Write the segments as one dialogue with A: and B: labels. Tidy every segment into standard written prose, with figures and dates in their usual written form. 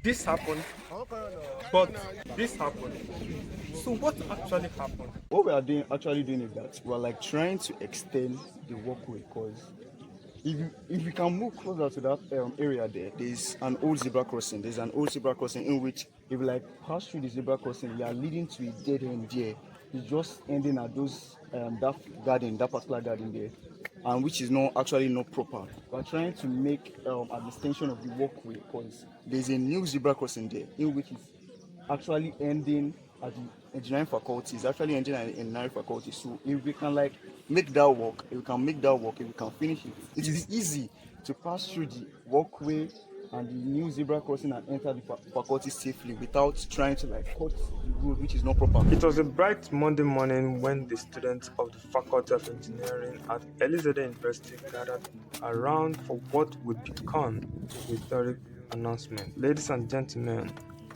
A: This happened, but this happened. So what actually happened?
B: What we are doing actually doing is that we're like trying to extend the walkway because if you can move closer to that area there's an old zebra crossing. There's an old zebra crossing in which if you like pass through the zebra crossing, you are leading to a dead end there. It's just ending at those that particular garden there, and which is not actually not proper. We're trying to make an extension of the walkway because there's a new zebra crossing there in which is actually ending at the engineering faculty. It's actually ending at the engineering faculty. So if we can like make that work, if we can make that work, if we can finish it, it is easy to pass through the walkway and the new zebra crossing and enter the faculty safely without trying to like cut the road which is not proper.
A: It was a bright Monday morning when the students of the Faculty of Engineering at Elizade University gathered around for what would become a historic announcement. Ladies and gentlemen,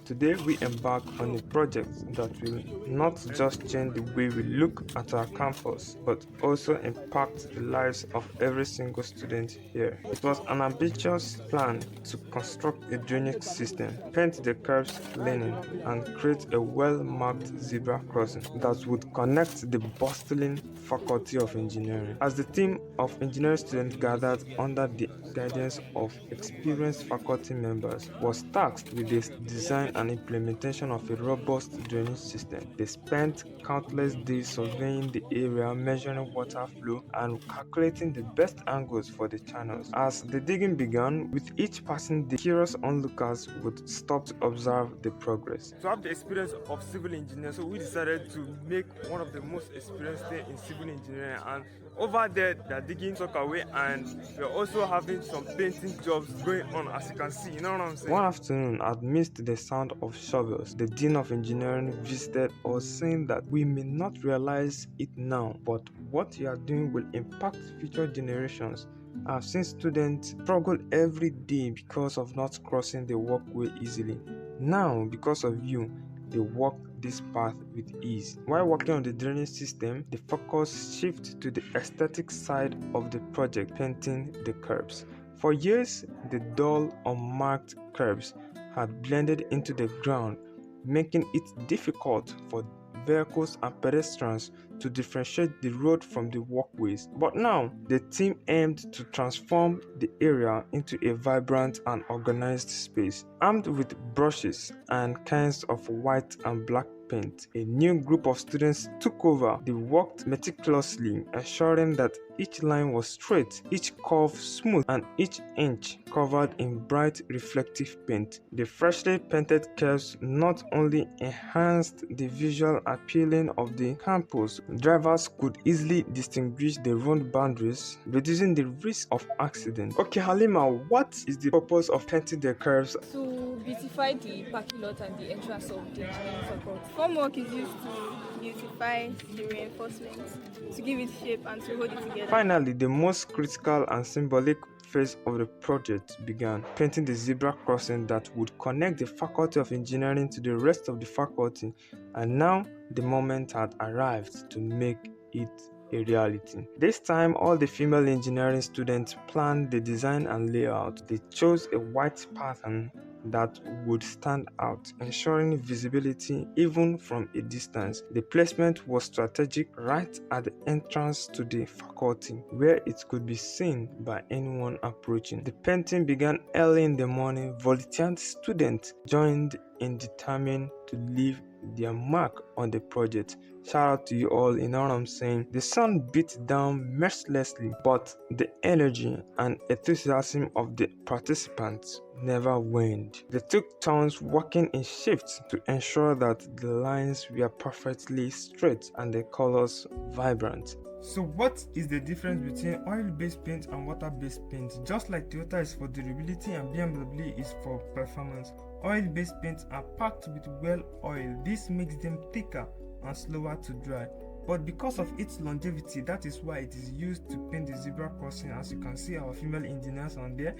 A: today we embark on a project that will not just change the way we look at our campus, but also impact the lives of every single student here. It was an ambitious plan to construct a drainage system, paint the curbs linen, and create a well-marked zebra crossing that would connect the bustling Faculty of Engineering. As the team of engineering students gathered under the guidance of experienced faculty members was tasked with the design and implementation of a robust drainage system. They spent countless days surveying the area, measuring water flow, and calculating the best angles for the channels. As the digging began, with each passing day, curious onlookers would stop to observe the progress. To have the experience of civil engineer, so we decided to make one of the most experienced things in civil engineering, and over there they're digging sock away, and we're also having some painting jobs going on, as you can see. You know what I'm saying? One afternoon, amidst the sound of shovels, the dean of engineering visited us, saying that we may not realize it now, but what you are doing will impact future generations. I've seen students struggle every day because of not crossing the walkway easily. Now, because of you, they walk this path with ease. While working on the drainage system, the focus shifts to the aesthetic side of the project, painting the curbs. For years, the dull, unmarked curbs had blended into the ground, making it difficult for vehicles and pedestrians to differentiate the road from the walkways. But now, the team aimed to transform the area into a vibrant and organized space. Armed with brushes and cans of white and black paint, a new group of students took over. They worked meticulously, ensuring that each line was straight, each curve smooth, and each inch covered in bright reflective paint. The freshly painted curves not only enhanced the visual appealing of the campus, drivers could easily distinguish the road boundaries, reducing the risk of accident. Okay, Halima, what is the purpose of painting the curves?
C: To beautify the parking lot and the entrance of the engineering faculty. Formwork is used to beautify the reinforcements, to give it shape and to hold it together.
A: Finally, the most critical and symbolic phase of the project began, painting the zebra crossing that would connect the Faculty of Engineering to the rest of the faculty, and now the moment had arrived to make it a reality. This time, all the female engineering students planned the design and layout. They chose a white pattern that would stand out, ensuring visibility even from a distance. The placement was strategic right at the entrance to the faculty, where it could be seen by anyone approaching. The painting began early in the morning. Volunteer students joined in, determined to leave their mark on the project. Shout out to you all, you know what I'm saying? The sun beat down mercilessly, but the energy and enthusiasm of the participants never waned. They took turns working in shifts to ensure that the lines were perfectly straight and the colors vibrant. So what is the difference between oil-based paint and water-based paint? Just like Toyota is for durability and BMW is for performance, oil-based paints are packed with well oil. This makes them thicker and slower to dry. But because of its longevity, that is why it is used to paint the zebra crossing. As you can see, our female engineers on there,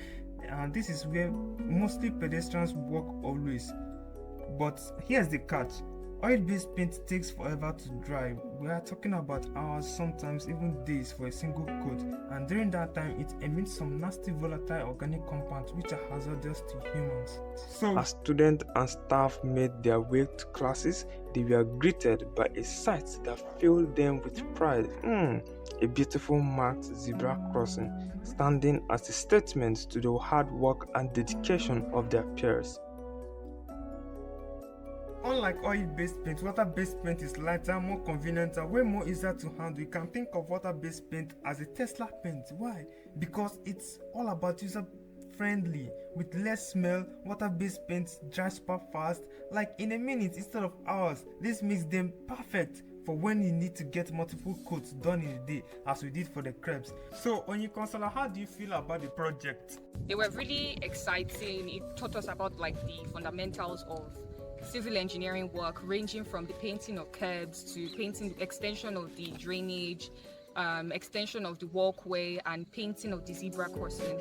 A: and this is where mostly pedestrians walk always. But here's the catch: Oil-based paint takes forever to dry. We are talking about hours, sometimes even days for a single coat, and during that time it emits some nasty volatile organic compounds which are hazardous to humans. So as students and staff made their way to classes, they were greeted by a sight that filled them with pride. A beautiful marked zebra crossing, standing as a statement to the hard work and dedication of their peers. Unlike oil-based paint, water-based paint is lighter, more convenient, and way more easier to handle. You can think of water-based paint as a Tesla paint. Why? Because it's all about user-friendly. With less smell, water-based paints dry super fast, like in a minute instead of hours. This makes them perfect for when you need to get multiple coats done in a day, as we did for the crepes. So, Onye-Consola, how do you feel about the project?
D: They were really exciting. It taught us about like the fundamentals of civil engineering work, ranging from the painting of curbs to painting extension of the drainage, extension of the walkway, and painting of the zebra crossing.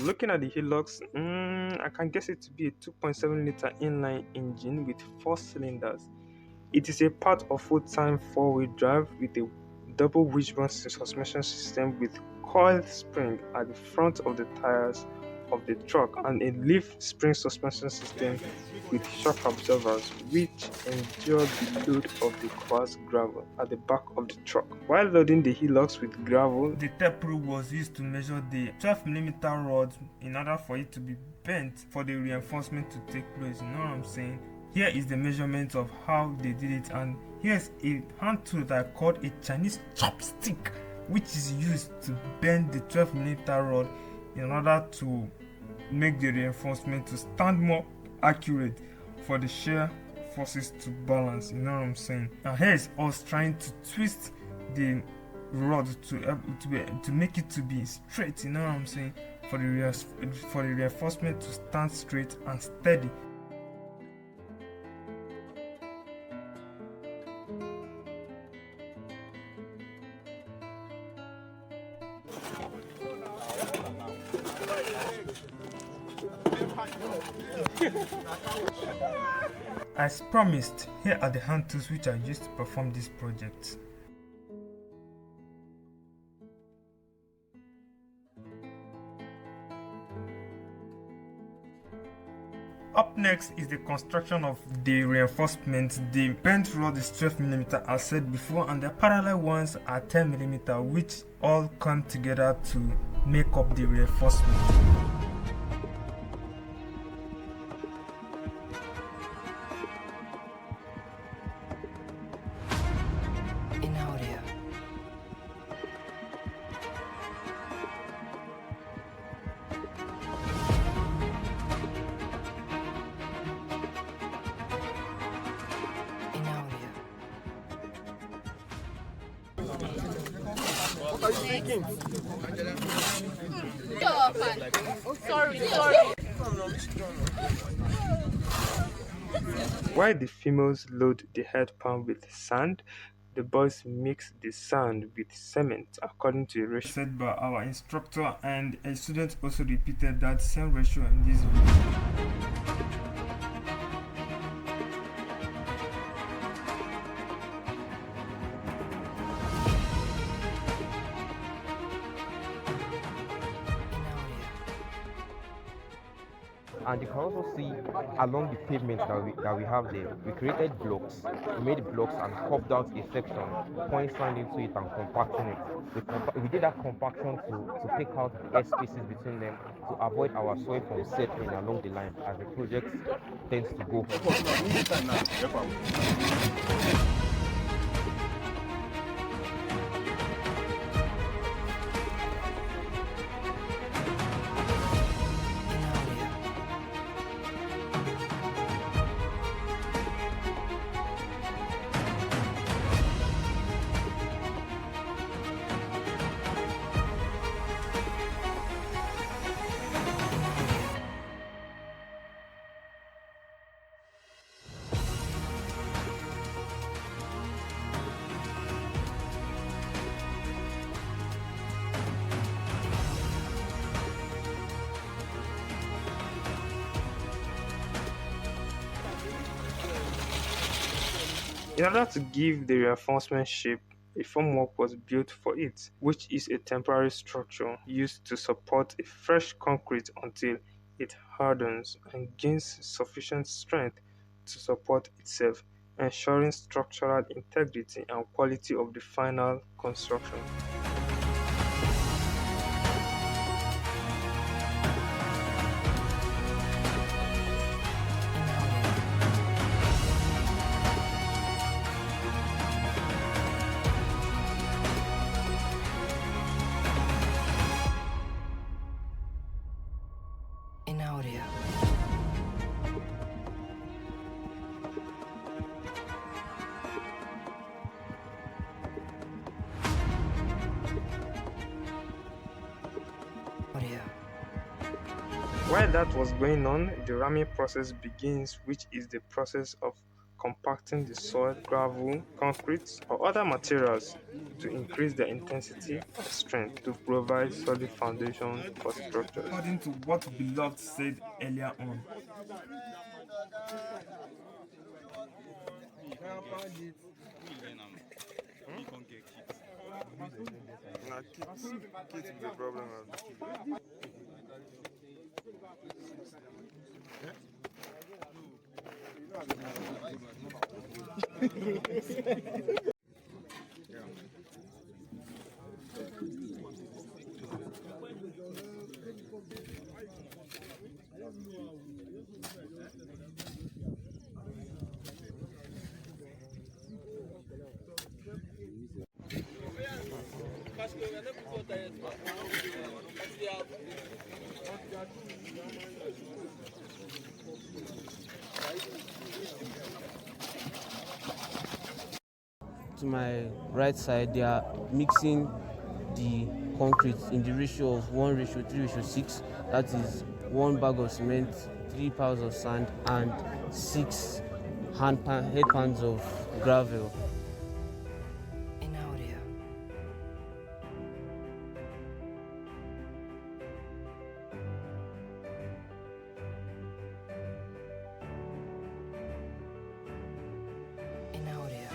A: Looking at the Hilux, I can guess it to be a 2.7 liter inline engine with 4 cylinders. It is a part of full-time 4-wheel drive with a double wishbone suspension system with coil spring at the front of the tires of the truck and a leaf spring suspension system with shock absorbers which endure the load of the coarse gravel at the back of the truck. While loading the Hilux with gravel, the tape rule was used to measure the 12mm rod in order for it to be bent for the reinforcement to take place. You know what I'm saying? Here is the measurement of how they did it, and here's a hand tool that I called a Chinese chopstick, which is used to bend the 12mm rod in order to make the reinforcement to stand more accurate for the shear forces to balance. You know what I'm saying? And here is us trying to twist the rod to make it to be straight. You know what I'm saying? For the reinforcement to stand straight and steady. As promised, here are the hand tools which I used to perform this project. Up next is the construction of the reinforcement. The bent rod is 12mm as said before, and the parallel ones are 10mm, which all come together to make up the reinforcement.
E: What are you thinking?
C: Sorry.
A: While the females load the headpan with sand, the boys mix the sand with cement according to a ratio set by our instructor, and a student also repeated that same ratio in this video.
E: And you can also see along the pavement that we have there, we created blocks. We made blocks and carved out a section, pouring sand into it and compacting it. We did that compaction to take out the air spaces between them to avoid our soil from settling along the line as the project tends to go home.
A: In order to give the reinforcement shape, a formwork was built for it, which is a temporary structure used to support a fresh concrete until it hardens and gains sufficient strength to support itself, ensuring structural integrity and quality of the final construction.
F: In audio. Audio.
A: While that was going on, the ramming process begins, which is the process of compacting the soil, gravel, concrete, or other materials to increase their intensity and strength to provide solid foundation for structures. According to what Beloved said earlier on.
G: Kids with the problem.
H: To my right side, they are mixing the concrete in the ratio of 1:3:6. That is 1 bag of cement, 3 piles of sand, and 6 head pans of gravel.
F: In audio. In audio. In audio.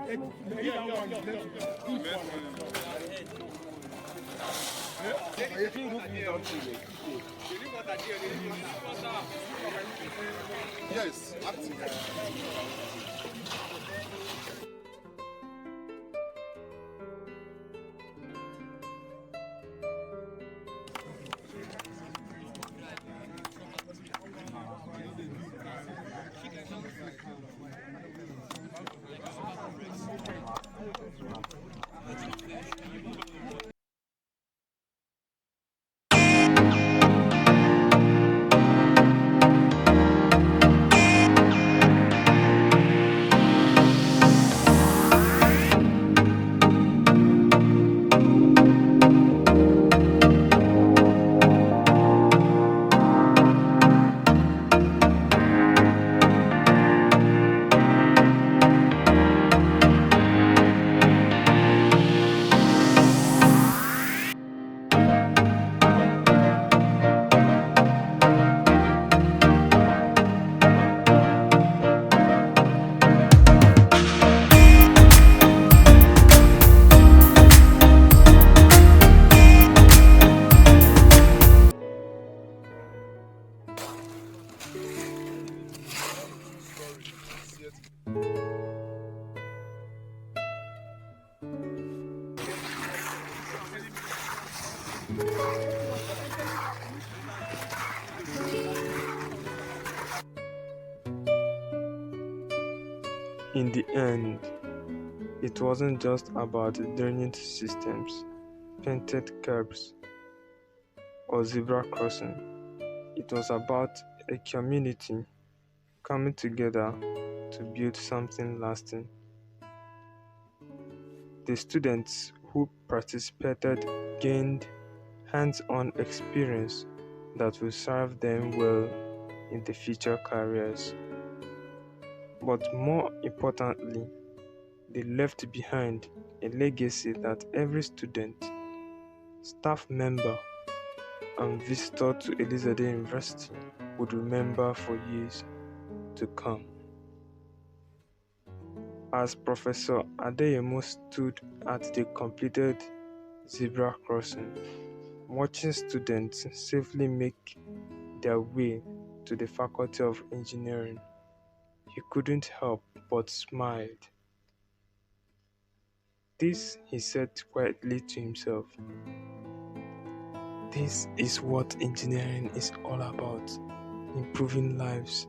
F: In audio.
G: Yes, acting.
A: In the end, it wasn't just about drainage systems, painted curbs, or zebra crossing. It was about a community coming together to build something lasting. The students who participated gained hands-on experience that will serve them well in their future careers. But more importantly, they left behind a legacy that every student, staff member, and visitor to Elizade University would remember for years to come. As Professor Adeyemo stood at the completed zebra crossing, watching students safely make their way to the Faculty of Engineering, he couldn't help but smile. This, he said quietly to himself, this is what engineering is all about, improving lives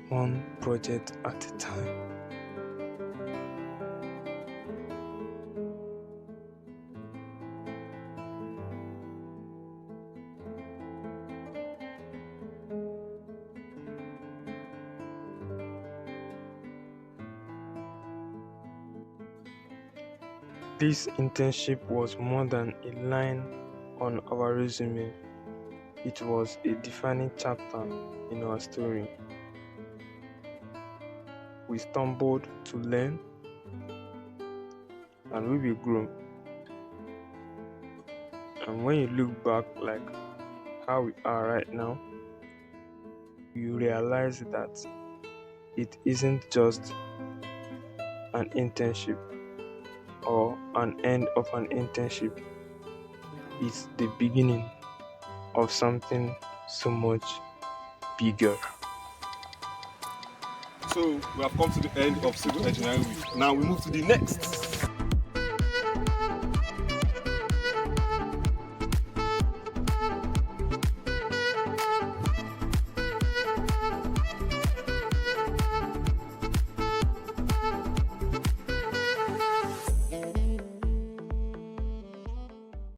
A: one project at a time. This internship was more than a line on our resume. It was a defining chapter in our story. We stumbled to learn, and we will grow. And when you look back like how we are right now, you realize that it isn't just an internship or an end of an internship. It's the beginning of something so much bigger.
G: So we have come to the end of civil engineering week. Now we move to the next.